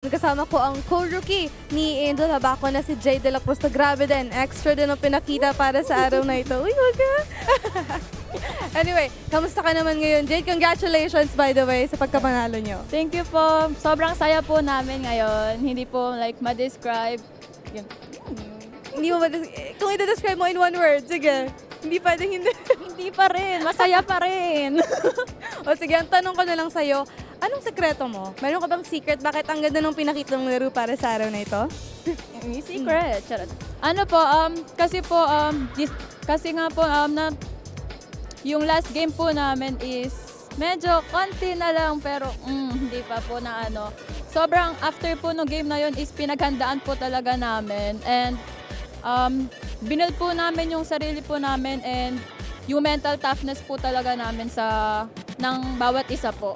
Kasama ko ang co-rookie ni Angel Habaco na si Jay De La Cruz. Grabe din, extra din ang pinakita para sa araw na ito. Uy, wag ka! Anyway, kamusta ka naman ngayon, Jade? Congratulations, by the way, sa pagkapanalo nyo. Thank you po. Sobrang saya po namin ngayon. Hindi po like ma-describe. Yun. Hindi mo ba, kung i-describe mo in one word, sige. Hindi pwedeng hindi. Hindi pa rin. Masaya pa rin. O sige, ang tanong ko na lang sa'yo, anong sekreto mo? Meron ka bang secret? Bakit ang ganda ng pinakita ng laro para sa araw na ito? May secret. Charot. Ano po, kasi po, kasi nga po, yung last game po namin is medyo konti na lang pero hindi pa po na ano. Sobrang after po no game na yun is pinaghandaan po talaga namin and binuild po namin yung sarili po namin and yung mental toughness po talaga namin ng bawat isa po.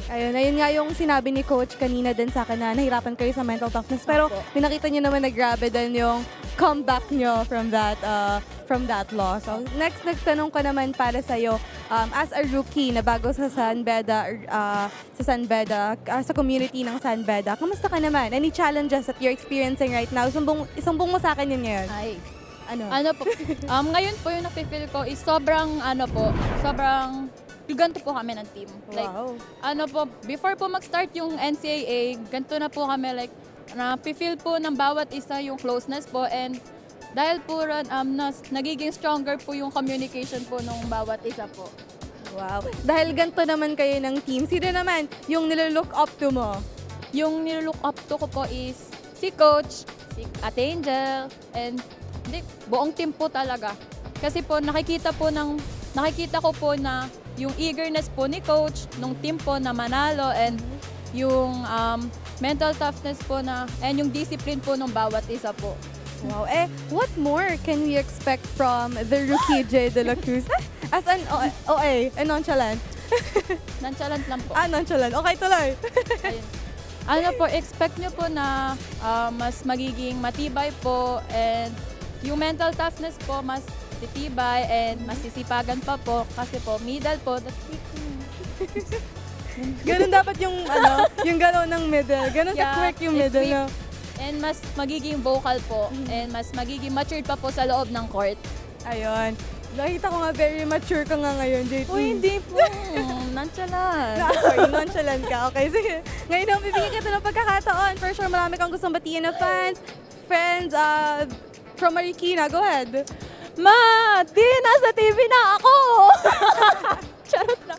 Ayun nga yung sinabi ni Coach kanina din sa akin na nahirapan kayo sa mental toughness. Pero pinakita nyo naman na grabe din yung comeback nyo from that loss. So next tanong ko naman para sa'yo, as a rookie na bago sa San Beda, sa community ng San Beda, kamusta ka naman? Any challenges that you're experiencing right now? Isumbong mo sa akin yun ngayon. Ay. Ano Po, ngayon po yung napifeel ko is sobrang ganito po kami ng team. Like, wow. Before po mag-start yung NCAA, ganito na po kami, like, na-feel po ng bawat isa yung closeness po and dahil po nagiging stronger po yung communication po ng bawat isa po. Wow. Dahil ganito naman kayo ng team, sino naman yung nililook up to mo? Yung nililook up to ko po is si Coach, si Ate Angel, and buong team po talaga. Kasi po nakikita ko po na yung eagerness po ni Coach, nung team po na manalo, and yung mental toughness po and yung discipline po ng bawat isa po. Wow. What more can we expect from the rookie Jay De La Cruz? As an OA, nonchalant. Nonchalant lang po. Nonchalant. Okay, tuloy. Ayun. Expect nyo po na mas magiging matibay po and yung mental toughness po mas titibay and masisipagan pa po kasi po middle po. Ganun dapat yung yung gano'n ng middle. Ganun quick yung middle, no? And mas magiging vocal po and mas magiging matured pa po sa loob ng court. Ayun. Nakita ko nga very mature ka nga ngayon, JT. Uy, hindi po. Nonchalant. Sorry, nonchalant ka. Okay, sige. Ngayon ang bibigyan kita ng pagkakataon. For sure, marami kang gustong batiin na fans, friends, from Marikina. Go ahead. Ma! Nasa TV na ako! Charot na.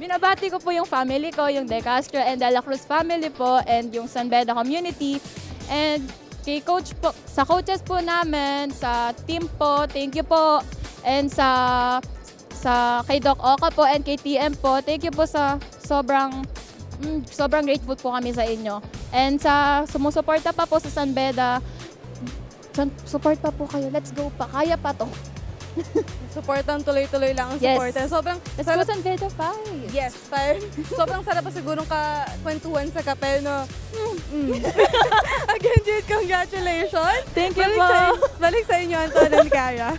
Binabati ko po yung family ko, yung De Castro and De La Cruz family po, and yung San Beda community. And kay coach po, sa coaches po namin, sa team po, thank you po. And sa kay Doc Oka po and kay TM po, thank you po sa sobrang grateful po kami sa inyo. And sa sumusuporta pa po sa San Beda, support pa po kayo. Let's go pa. Kaya pa to. Supportan tuloy-tuloy lang ang support. Yes. Sobrang Let's go San Beda 5. Yes, sobrang sarap pa sigurong kwentuhan sa kape, no? Again, Jade, congratulations. Thank you po. Balik sa inyo, Anton and Kara.